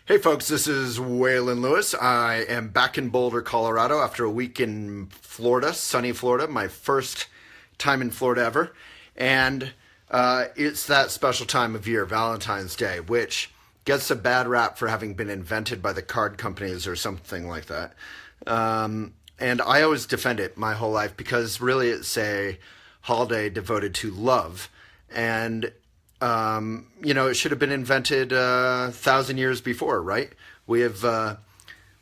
Hey folks, this is Waylon Lewis. I am back in Boulder, Colorado after a week in Florida, sunny Florida, my first time in Florida ever. And it's that special time of year, Valentine's Day, which gets a bad rap for having been invented by the card companies or something like that. And I always defend it my whole life because really it's a holiday devoted to love. And it should have been invented 1,000 years before, right? We have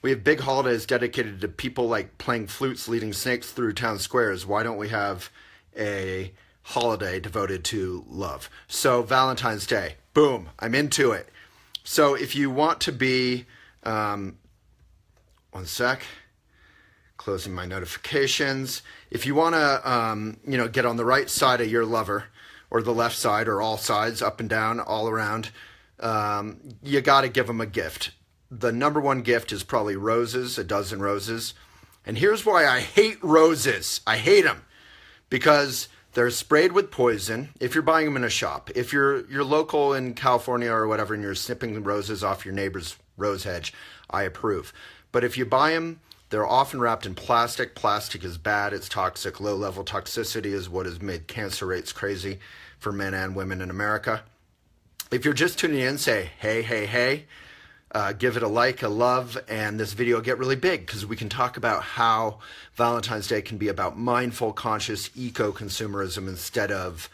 big holidays dedicated to people like playing flutes, leading snakes through town squares. Why don't we have a holiday devoted to love? So Valentine's Day, boom, I'm into it. So if you want to be, one sec, closing my notifications. If you want to, get on the right side of your lover, or the left side, or all sides, up and down, all around, you got to give them a gift. The number one gift is probably roses, a dozen roses. And here's why I hate roses. I hate them because they're sprayed with poison if you're buying them in a shop. If you're local in California or whatever and you're snipping the roses off your neighbor's rose hedge, I approve. But if you buy them, they're often wrapped in plastic. Plastic is bad. It's toxic. Low-level toxicity is what has made cancer rates crazy for men and women in America. If you're just tuning in, say, hey, hey, hey. Give it a like, a love, and this video will get really big because we can talk about how Valentine's Day can be about mindful, conscious, eco-consumerism instead of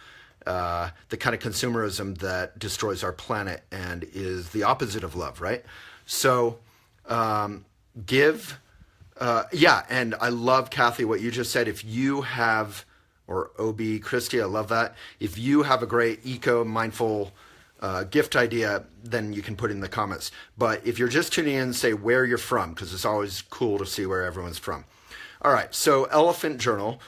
the kind of consumerism that destroys our planet and is the opposite of love, right? So give... and I love, Kathy, what you just said. If you have, or OB, Christy, I love that. If you have a great eco-mindful gift idea, then you can put it in the comments. But if you're just tuning in, say where you're from, because it's always cool to see where everyone's from. All right, so Elephant Journal,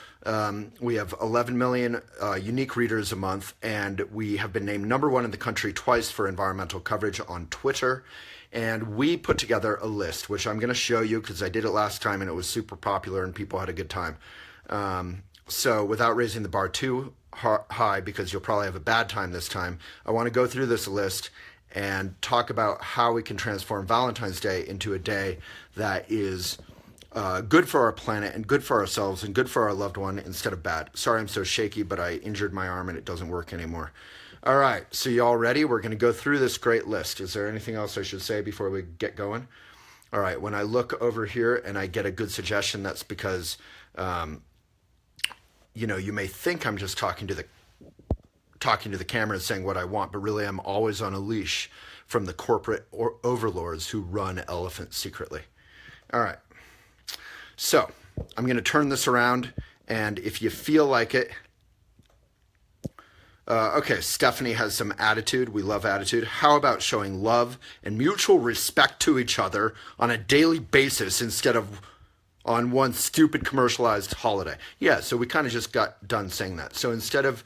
we have 11 million unique readers a month, and we have been named #1 in the country twice for environmental coverage on Twitter. And we put together a list, which I'm going to show you because I did it last time and it was super popular and people had a good time. So without raising the bar too high, because you'll probably have a bad time this time, I want to go through this list and talk about how we can transform Valentine's Day into a day that is good for our planet and good for ourselves and good for our loved one instead of bad. Sorry I'm so shaky, but I injured my arm and it doesn't work anymore. All right, so you all ready? We're going to go through this great list. Is there anything else I should say before we get going? All right, when I look over here and I get a good suggestion, that's because, you may think I'm just talking to the camera and saying what I want, but really I'm always on a leash from the corporate overlords who run Elephant secretly. All right, so I'm going to turn this around, and if you feel like it, okay, Stephanie has some attitude. We love attitude. How about showing love and mutual respect to each other on a daily basis instead of on one stupid commercialized holiday? Yeah, so we kind of just got done saying that. So instead of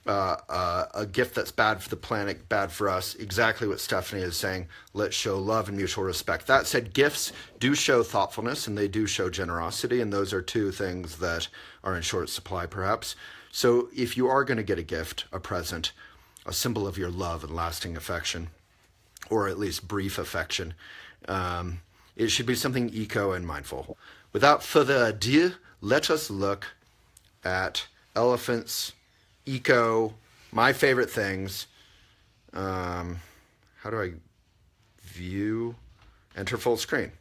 a gift that's bad for the planet, bad for us, exactly what Stephanie is saying, let's show love and mutual respect. That said, gifts do show thoughtfulness and they do show generosity, and those are two things that are in short supply perhaps. So if you are going to get a gift, a present, a symbol of your love and lasting affection, or at least brief affection, it should be something eco and mindful. Without further ado, let us look at Elephant's eco, my favorite things. How do I view, enter full screen?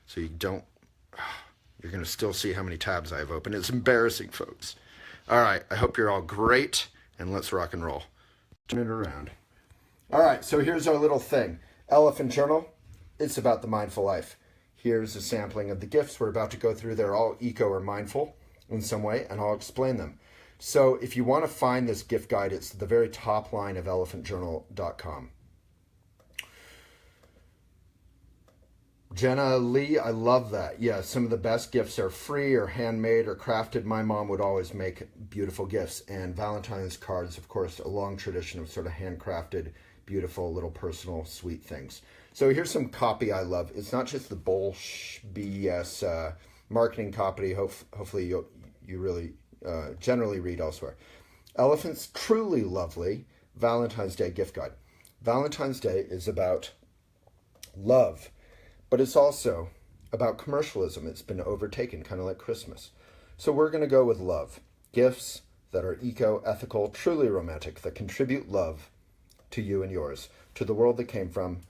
So you don't, you're going to still see how many tabs I have open. It's embarrassing, folks. All right, I hope you're all great, and let's rock and roll. Turn it around. All right, so here's our little thing. Elephant Journal, it's about the mindful life. Here's a sampling of the gifts we're about to go through. They're all eco or mindful in some way, and I'll explain them. So if you want to find this gift guide, it's the very top line of elephantjournal.com. Jenna Lee, I love that. Yeah, some of the best gifts are free or handmade or crafted. My mom would always make beautiful gifts, and Valentine's cards, of course, a long tradition of sort of handcrafted, beautiful, little personal, sweet things. So here's some copy I love. It's not just the BS marketing copy. Hopefully you really generally read elsewhere. Elephant's Truly Lovely Valentine's Day Gift Guide. Valentine's Day is about love. But it's also about commercialism. It's been overtaken, kind of like Christmas. So we're going to go with love. Gifts that are eco-ethical, truly romantic, that contribute love to you and yours, to the world that came from,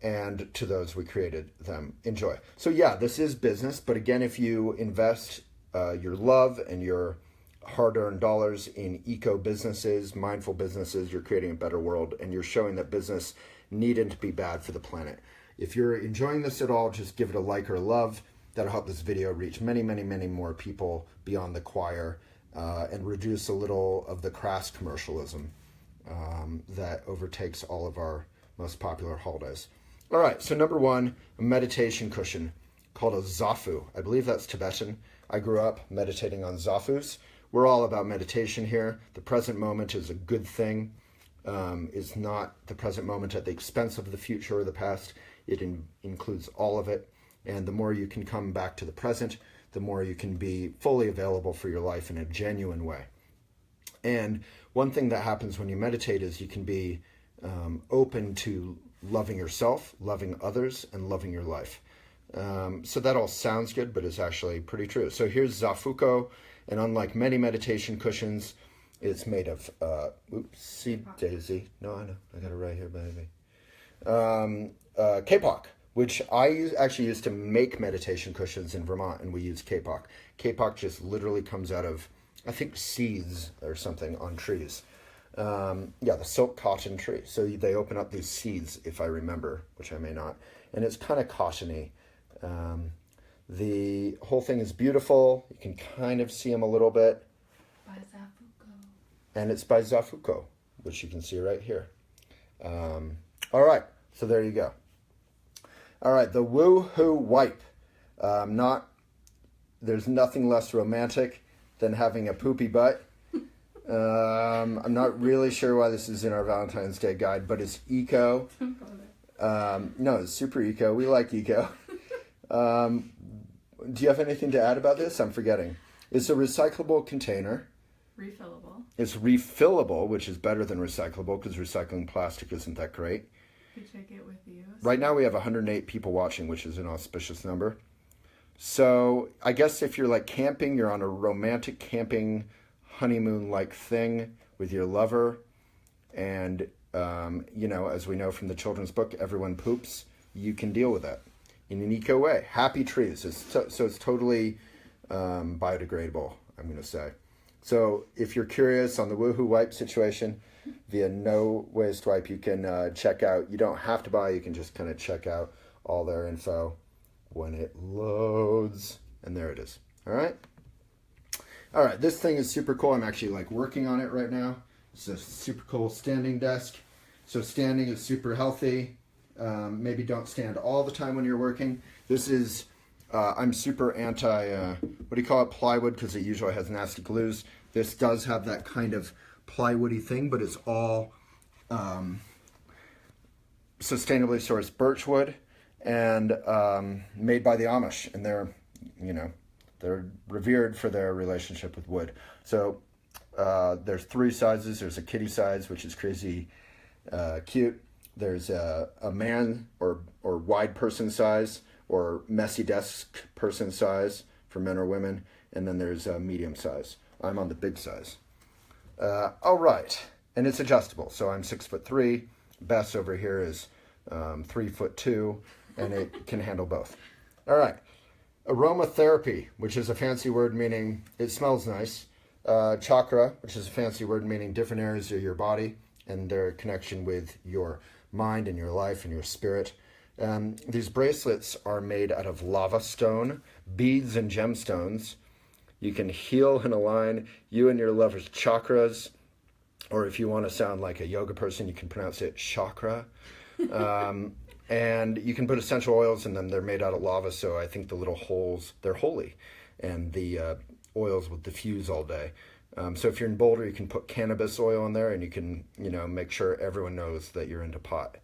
and to those we created them. Enjoy. So yeah, this is business, but again, if you invest your love and your hard-earned dollars in eco-businesses, mindful businesses, you're creating a better world, and you're showing that business needn't be bad for the planet. If you're enjoying this at all, just give it a like or a love. That'll help this video reach many, many, many more people beyond the choir, and reduce a little of the crass commercialism that overtakes all of our most popular holidays. All right, so number one, a meditation cushion called a zafu. I believe that's Tibetan. I grew up meditating on zafus. We're all about meditation here. The present moment is a good thing. It's not the present moment at the expense of the future or the past. It includes all of it. And the more you can come back to the present, the more you can be fully available for your life in a genuine way. And one thing that happens when you meditate is you can be open to loving yourself, loving others, and loving your life. So that all sounds good, but it's actually pretty true. So here's Zafuko, and unlike many meditation cushions, it's made of, seed daisy. No, I know. I got it right here, baby. Kapok, which I actually used to make meditation cushions in Vermont, and we use kapok. Kapok just literally comes out of, I think, seeds or something on trees. Yeah, the silk cotton tree. So they open up these seeds, if I remember, which I may not. And it's kind of cottony. The whole thing is beautiful. You can kind of see them a little bit. By Zafuko. And it's by Zafuko, which you can see right here. All right, so there you go. All right, the woo-hoo wipe. There's nothing less romantic than having a poopy butt. I'm not really sure why this is in our Valentine's Day guide, but it's eco. No, it's super eco. We like eco. Do you have anything to add about this? I'm forgetting. It's a recyclable container. Refillable. It's refillable, which is better than recyclable because recycling plastic isn't that great. You take it with you. Right now we have 108 people watching, which is an auspicious number. So I guess if you're like camping, you're on a romantic camping honeymoon-like thing with your lover, and as we know from the children's book, everyone poops. You can deal with that in an eco way. Happy trees. So it's totally biodegradable, I'm going to say. So if you're curious on the Woohoo Wipe situation, via No Waste Wipe, you can check out. You don't have to buy. You can just kind of check out all their info when it loads. And there it is. All right. All right. This thing is super cool. I'm actually working on it right now. It's a super cool standing desk. So standing is super healthy. Maybe don't stand all the time when you're working. This is, I'm super anti, what do you call it, plywood, because it usually has nasty glues. This does have that kind of plywoody thing, but it's all sustainably sourced birch wood and made by the Amish, and they're revered for their relationship with wood. So there's 3 sizes. There's a kitty size, which is crazy cute. There's a man or wide person size or messy desk person size for men or women, and then there's a medium size. I'm on the big size. All right, and it's adjustable. So I'm 6'3". Bess over here is 3'2", and it can handle both. All right, aromatherapy, which is a fancy word meaning it smells nice. Chakra, which is a fancy word meaning different areas of your body and their connection with your mind and your life and your spirit. These bracelets are made out of lava stone, beads, and gemstones. You can heal and align you and your lover's chakras, or if you want to sound like a yoga person, you can pronounce it chakra. And you can put essential oils in them. They're made out of lava, so I think the little holes, they're holy, and the oils will diffuse all day. So if you're in Boulder, you can put cannabis oil in there, and you can, make sure everyone knows that you're into pot.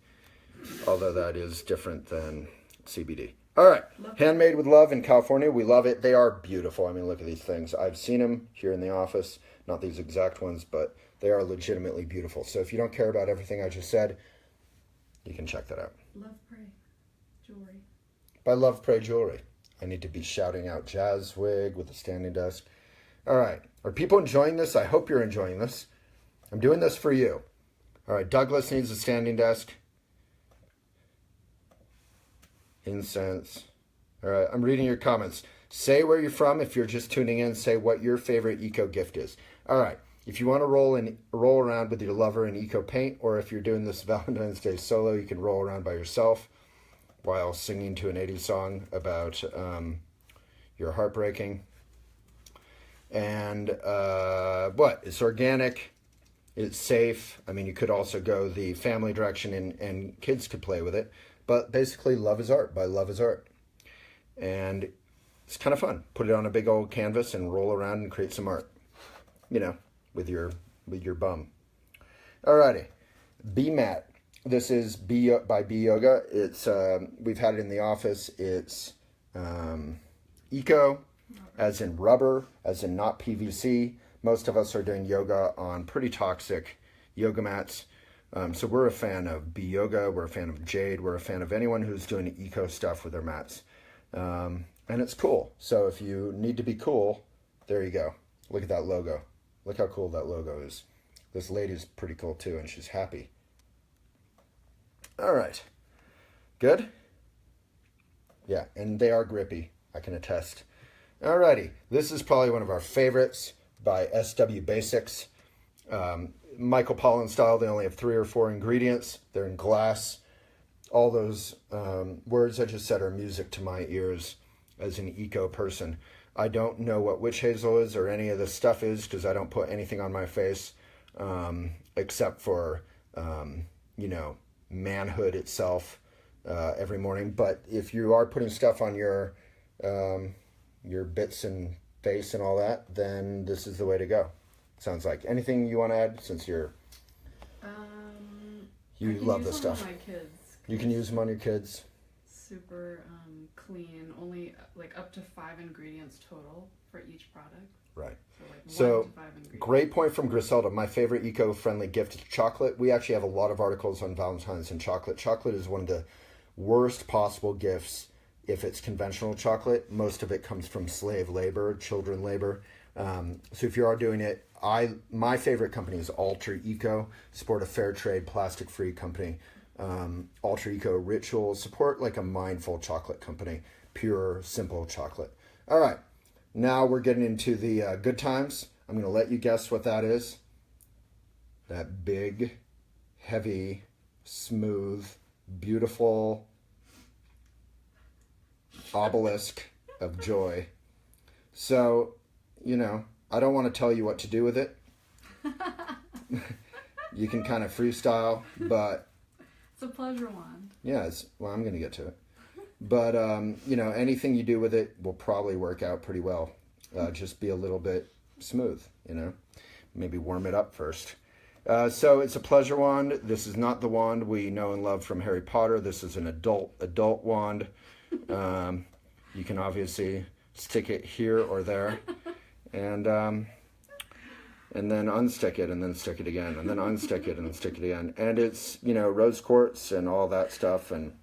Although that is different than CBD. All right, handmade with love in California. We love it. They are beautiful. I mean, look at these things. I've seen them here in the office. Not these exact ones, but they are legitimately beautiful. So if you don't care about everything I just said, you can check that out. Love, pray. Jewelry. By Love Pray Jewelry. I need to be shouting out Jazz Wig with a standing desk. All right. Are people enjoying this? I hope you're enjoying this. I'm doing this for you. All right. Douglas needs a standing desk. Incense. All right. I'm reading your comments. Say where you're from. If you're just tuning in, say what your favorite eco gift is. All right. If you want to roll around with your lover in eco paint, or if you're doing this Valentine's Day solo, you can roll around by yourself while singing to an 80s song about your heartbreaking. And it's organic, it's safe. I mean, you could also go the family direction and kids could play with it. But basically, Love is Art by Love is Art. And it's kind of fun. Put it on a big old canvas and roll around and create some art, with your bum. Alrighty, B Mat. This is by B Yoga. It's we've had it in the office. It's eco, as in rubber, as in not PVC. Most of us are doing yoga on pretty toxic yoga mats. So we're a fan of B Yoga. We're a fan of Jade. We're a fan of anyone who's doing eco stuff with their mats. And it's cool. So if you need to be cool, there you go. Look at that logo. Look how cool that logo is. This lady's pretty cool too, and she's happy. All right. Good? Yeah, and they are grippy. I can attest. Alrighty. This is probably one of our favorites by SW Basics. Michael Pollan style. They only have 3 or 4 ingredients. They're in glass. All those words I just said are music to my ears as an eco person. I don't know what witch hazel is or any of this stuff is because I don't put anything on my face except for, manhood itself every morning. But if you are putting stuff on your bits and face and all that, then this is the way to go. Sounds like. Anything you want to add since you love this stuff? My kids. You can use them on your kids. Super clean. Only up to 5 ingredients total for each product. Right. So 1 to 5 ingredients. Great point from Griselda. My favorite eco-friendly gift is chocolate. We actually have a lot of articles on Valentine's and chocolate. Chocolate is one of the worst possible gifts if it's conventional chocolate. Most of it comes from slave labor, children labor. So if you are doing it, my favorite company is Alter Eco. Support a fair trade, plastic-free company. Alter Eco Rituals. Support like a mindful chocolate company. Pure, simple chocolate. All right. Now we're getting into the good times. I'm going to let you guess what that is. That big, heavy, smooth, beautiful obelisk of joy. So, I don't want to tell you what to do with it. You can kind of freestyle, but... It's a pleasure wand. Yeah, I'm going to get to it. But, anything you do with it will probably work out pretty well. Just be a little bit smooth, Maybe warm it up first. So it's a pleasure wand. This is not the wand we know and love from Harry Potter. This is an adult wand. You can obviously stick it here or there. And then unstick it and then stick it again. And then unstick it and then stick it again. And it's, rose quartz and all that stuff and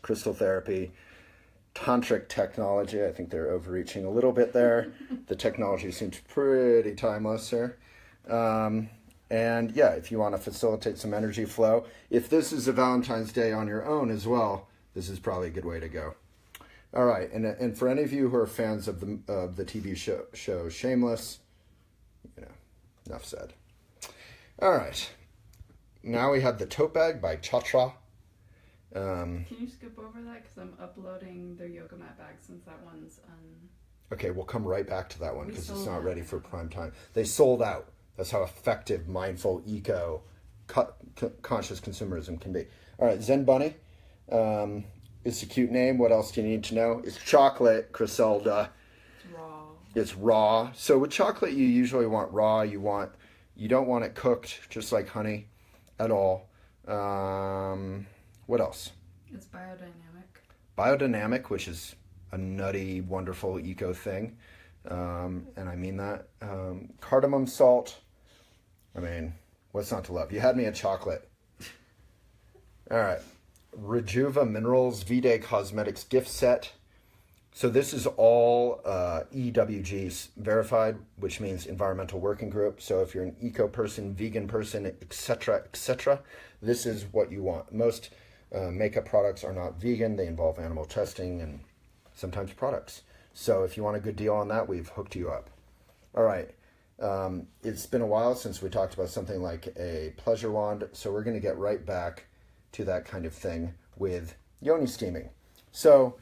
crystal therapy. Tantric technology. I think they're overreaching a little bit there. The technology seems pretty timeless here. And yeah, if you want to facilitate some energy flow, if this is a Valentine's Day on your own as well, this is probably a good way to go. All right, and for any of you who are fans of the TV show Shameless, enough said. All right, now we have the tote bag by Chatra. Can you skip over that? Because I'm uploading their yoga mat bag since that one's... Okay, we'll come right back to that one because it's not ready for prime time. They sold out. That's how effective mindful, eco, conscious consumerism can be. All right, Zen Bunny. It's a cute name. What else do you need to know? It's chocolate, Griselda. It's raw. It's raw. So with chocolate, you usually want raw. You don't want it cooked, just like honey, at all. What else? It's biodynamic. Biodynamic, which is a nutty, wonderful eco thing. And I mean that. Cardamom salt. I mean, what's not to love? You had me at chocolate. All right. Rejuva Minerals V-Day Cosmetics gift set. So this is all EWG verified, which means Environmental Working Group. So if you're an eco person, vegan person, etc., this is what you want. Most makeup products are not vegan. They involve animal testing and sometimes products. So if you want a good deal on that, we've hooked you up. All right. It's been a while since we talked about something like a pleasure wand. So we're going to get right back to that kind of thing with yoni steaming. So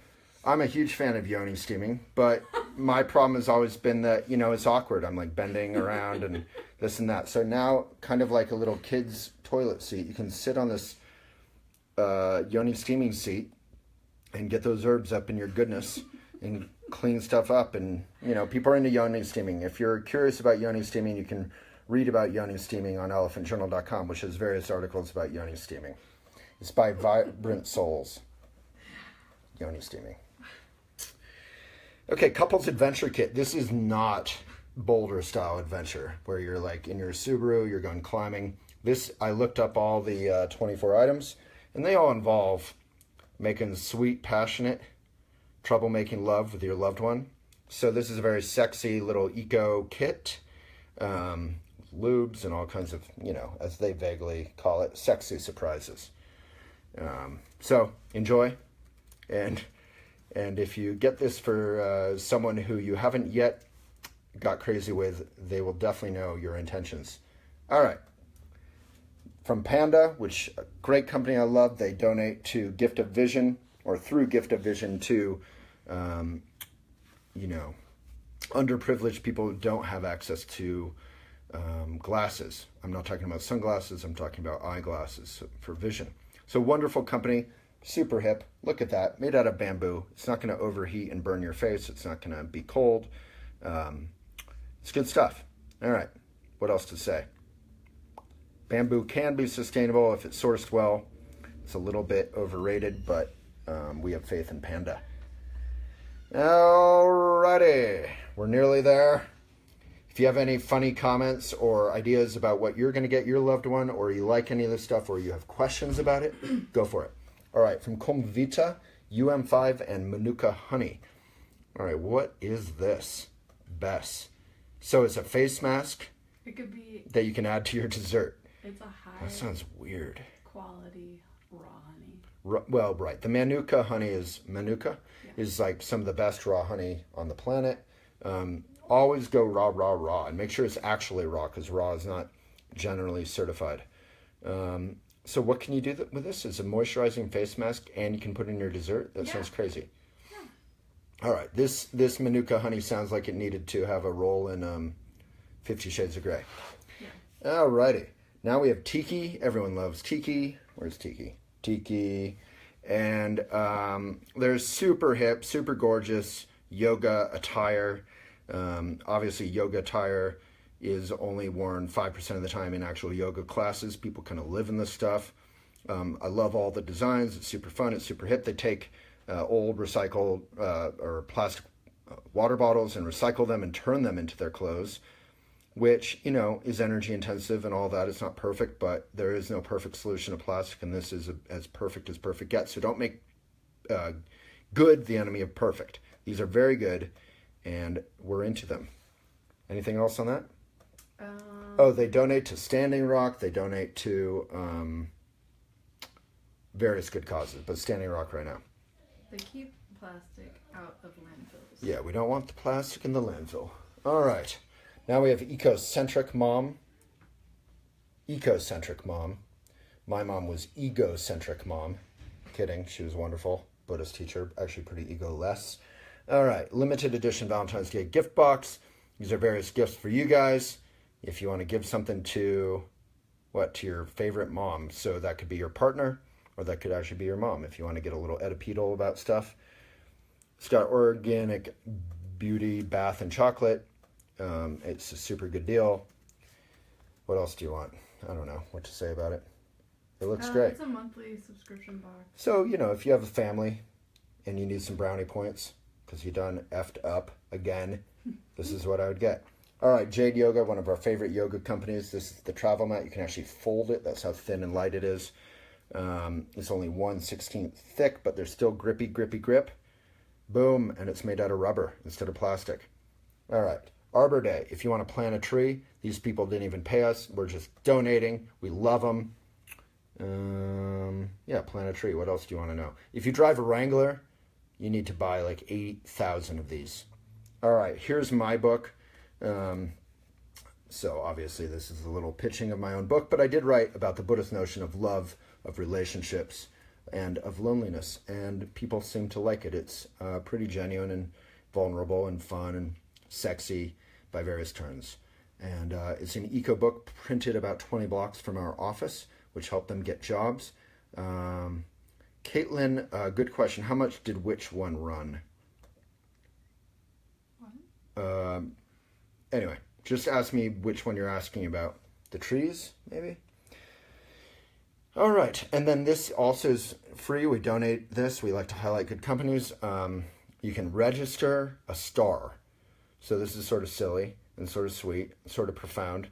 I'm a huge fan of yoni steaming, but my problem has always been that, it's awkward. I'm like bending around and this and that. So now, kind of like a little kid's toilet seat, you can sit on this yoni steaming seat and get those herbs up in your goodness and clean stuff up. And, people are into yoni steaming. If you're curious about yoni steaming, you can read about yoni steaming on elephantjournal.com, which has various articles about yoni steaming. It's by Vibrant Souls. Yoni steaming. Okay, couples adventure kit. This is not Boulder style adventure where you're like in your Subaru, you're going climbing. This, I looked up all the 24 items, and they all involve making sweet, passionate, troublemaking love with your loved one. So this is a very sexy little eco kit. Lubes and all kinds of, as they vaguely call it, sexy surprises. So enjoy, and if you get this for someone who you haven't yet got crazy with, they will definitely know your intentions. All right. From Panda, which a great company I love, they donate to Gift of Vision, or through Gift of Vision to, underprivileged people who don't have access to glasses. I'm not talking about sunglasses, I'm talking about eyeglasses for vision. So wonderful company, super hip. Look at that, made out of bamboo. It's not going to overheat and burn your face. It's not going to be cold. It's good stuff. All right, what else to say? Bamboo can be sustainable if it's sourced well. It's a little bit overrated, but we have faith in Panda. Alrighty, we're nearly there. If you have any funny comments or ideas about what you're going to get your loved one, or you like any of this stuff, or you have questions about it, go for it. All right, from Comvita, UM5, and Manuka Honey. All right, what is this? Bess. So it's a face mask It could be. that you can add to your dessert. It's a high That sounds weird. quality raw honey. Well, right. The Manuka honey is Yeah. is like some of the best raw honey on the planet. Always go raw, and make sure it's actually raw, because raw is not generally certified. So what can you do with this? It's a moisturizing face mask, and you can put it in your dessert. That sounds crazy. Yeah. All right, this Manuka honey sounds like it needed to have a role in 50 Shades of Grey. Yeah. All righty. Now we have Tiki. Everyone loves Tiki. Where's Tiki? Tiki. And there's super hip, super gorgeous yoga attire. Obviously, yoga attire is only worn 5% of the time in actual yoga classes. People kind of live in this stuff. I love all the designs. It's super fun. It's super hip. They take old recycled or plastic water bottles and recycle them and turn them into their clothes, which, is energy intensive and all that. It's not perfect, but there is no perfect solution to plastic, and this is as perfect as perfect gets. So don't make good the enemy of perfect. These are very good, and we're into them. Anything else on that? They donate to Standing Rock. They donate to various good causes, but Standing Rock right now. They keep plastic out of landfills. Yeah, we don't want the plastic in the landfill. All right. Now we have Ecocentric Mom. Ecocentric Mom. My mom was Egocentric Mom. Kidding. She was wonderful. Buddhist teacher. Actually pretty ego-less. All right. Limited edition Valentine's Day gift box. These are various gifts for you guys. If you want to give something to your favorite mom. So that could be your partner, or that could actually be your mom if you want to get a little edipetal about stuff. It's got organic beauty bath and chocolate. It's a super good deal. What else do you want? I don't know what to say about it. It looks great. It's a monthly subscription box. So, if you have a family and you need some brownie points because you done effed up again, this is what I would get. All right, Jade Yoga, one of our favorite yoga companies. This is the travel mat. You can actually fold it. That's how thin and light it is. It's only 1/16 thick, but they're still grippy grip. Boom, and it's made out of rubber instead of plastic. All right, Arbor Day. If you want to plant a tree, these people didn't even pay us. We're just donating. We love them. Yeah, plant a tree. What else do you want to know? If you drive a Wrangler, you need to buy like 8,000 of these. All right, here's my book. So obviously this is a little pitching of my own book, but I did write about the Buddhist notion of love, of relationships, and of loneliness, and people seem to like it. It's pretty genuine and vulnerable and fun and sexy by various turns. And it's an eco book printed about 20 blocks from our office, which helped them get jobs. Caitlin, good question. How much did which one run? What? Anyway, just ask me which one you're asking about. The trees, maybe? All right, and then this also is free. We donate this. We like to highlight good companies. You can register a star. So this is sort of silly and sort of sweet, sort of profound.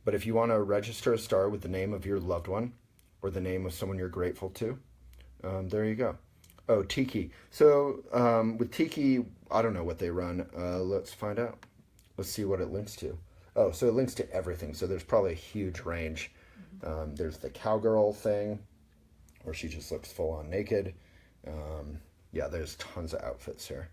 But if you want to register a star with the name of your loved one or the name of someone you're grateful to, there you go. Oh, Tiki. So with Tiki, I don't know what they run. Let's find out. Let's see what it links to. Oh, so it links to everything. So there's probably a huge range. There's the cowgirl thing, where she just looks full on naked. Yeah, there's tons of outfits here.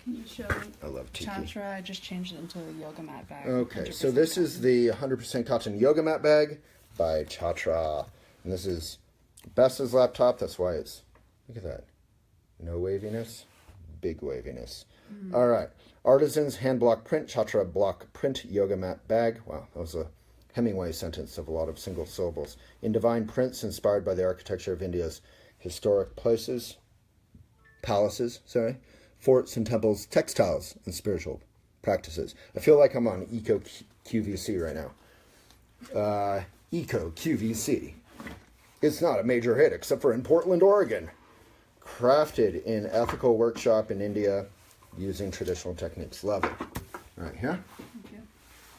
Can you show I love Tiki. Chatra? I just changed it into a yoga mat bag. Okay, so this is the 100% cotton yoga mat bag by Chatra. And this is Bessa's laptop. That's why it's, look at that. No waviness, big waviness. All right. Artisans hand block print, Chatra block print yoga mat bag. Wow, that was a Hemingway sentence of a lot of single syllables. In divine prints inspired by the architecture of India's historic palaces, forts and temples, textiles, and spiritual practices. I feel like I'm on Eco QVC right now. Eco QVC. It's not a major hit except for in Portland, Oregon. Crafted in ethical workshop in India using traditional techniques. Love it. All right, here. Thank you.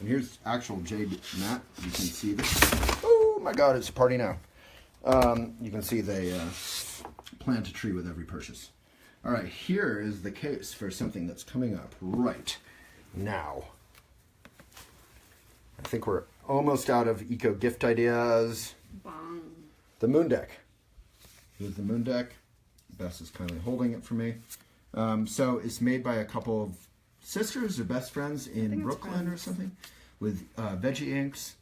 And here's actual jade mat. You can see this. Oh my God, it's a party now. You can see they plant a tree with every purchase. All right, here is the case for something that's coming up right now. I think we're almost out of eco gift ideas. Bong. The moon deck. Here's the moon deck. Bess is kindly holding it for me. So it's made by a couple of sisters or best friends in Brooklyn or something with veggie inks,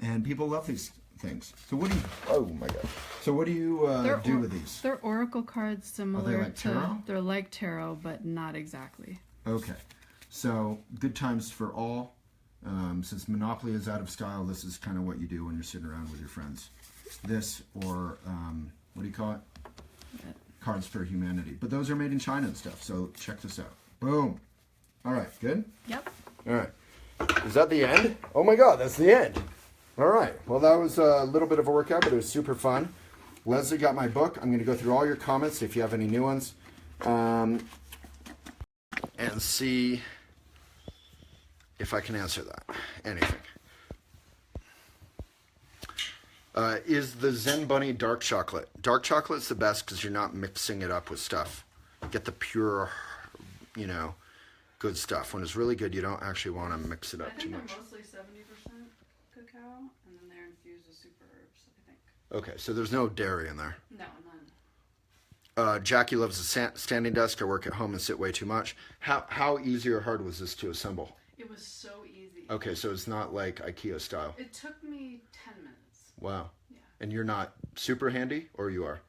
and people love these things. So what do you? Oh my God! So what do you do with these? They're oracle cards similar like tarot? They're like tarot, but not exactly. Okay, so good times for all. Since Monopoly is out of style, this is kind of what you do when you're sitting around with your friends. This or what do you call it? Cards for Humanity. But those are made in China and stuff, so check this out. Boom. All right, good? Yep. All right. Is that the end? Oh my God, that's the end. All right. Well, that was a little bit of a workout, but it was super fun. Leslie got my book. I'm going to go through all your comments if you have any new ones. And see if I can answer that. Anything. Is the Zen Bunny dark chocolate? Dark chocolate's the best because you're not mixing it up with stuff. Get the pure, good stuff. When it's really good, you don't actually want to mix it up too much. They're mostly 70% cacao, and then they're infused with super herbs, I think. Okay, so there's no dairy in there. No, none. Jackie loves a standing desk. I work at home and sit way too much. How easy or hard was this to assemble? It was so easy. Okay, so it's not like IKEA style. It took me 10 minutes. Wow. Yeah. And you're not super handy, or you are?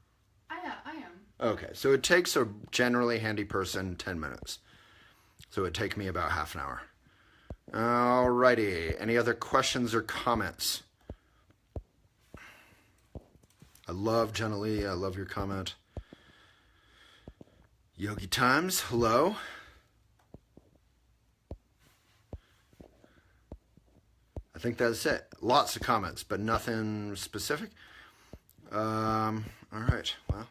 I am. Okay, so it takes a generally handy person 10 minutes. So it'd take me about half an hour. Alrighty, any other questions or comments? I love Jenna Lee, I love your comment. Yogi Times, hello. I think that's it. Lots of comments, but nothing specific. All right, well.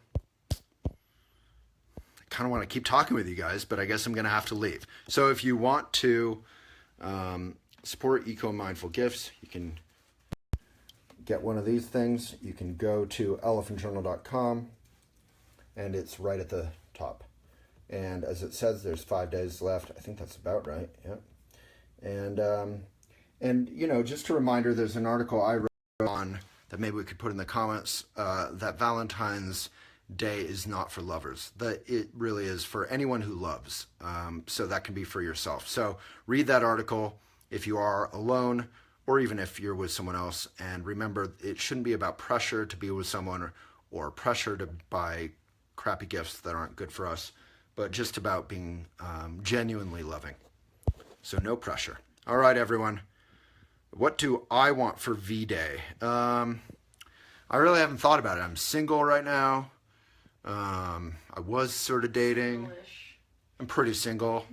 I kind of want to keep talking with you guys, but I guess I'm going to have to leave. So if you want to support Eco Mindful Gifts, you can get one of these things, you can go to elephantjournal.com, and it's right at the top. And as it says, there's 5 days left. I think that's about right. Yeah. And you know, just a reminder, there's an article I wrote on that maybe we could put in the comments, that Valentine's Day is not for lovers. That it really is for anyone who loves. So that can be for yourself. So read that article if you are alone, or even if you're with someone else. And remember, it shouldn't be about pressure to be with someone, or pressure to buy crappy gifts that aren't good for us, but just about being genuinely loving. So no pressure. All right, everyone. What do I want for V-Day? I really haven't thought about it. I'm single right now. I was sort of dating. English. I'm pretty single.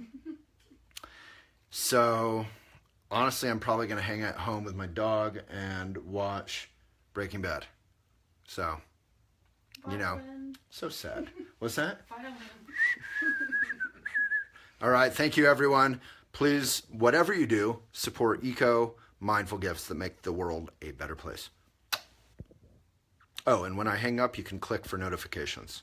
So honestly, I'm probably going to hang at home with my dog and watch Breaking Bad. So, you know, so sad. What's that? Violin. All right. Thank you, everyone. Please, whatever you do, support mindful gifts that make the world a better place. Oh, and when I hang up, you can click for notifications.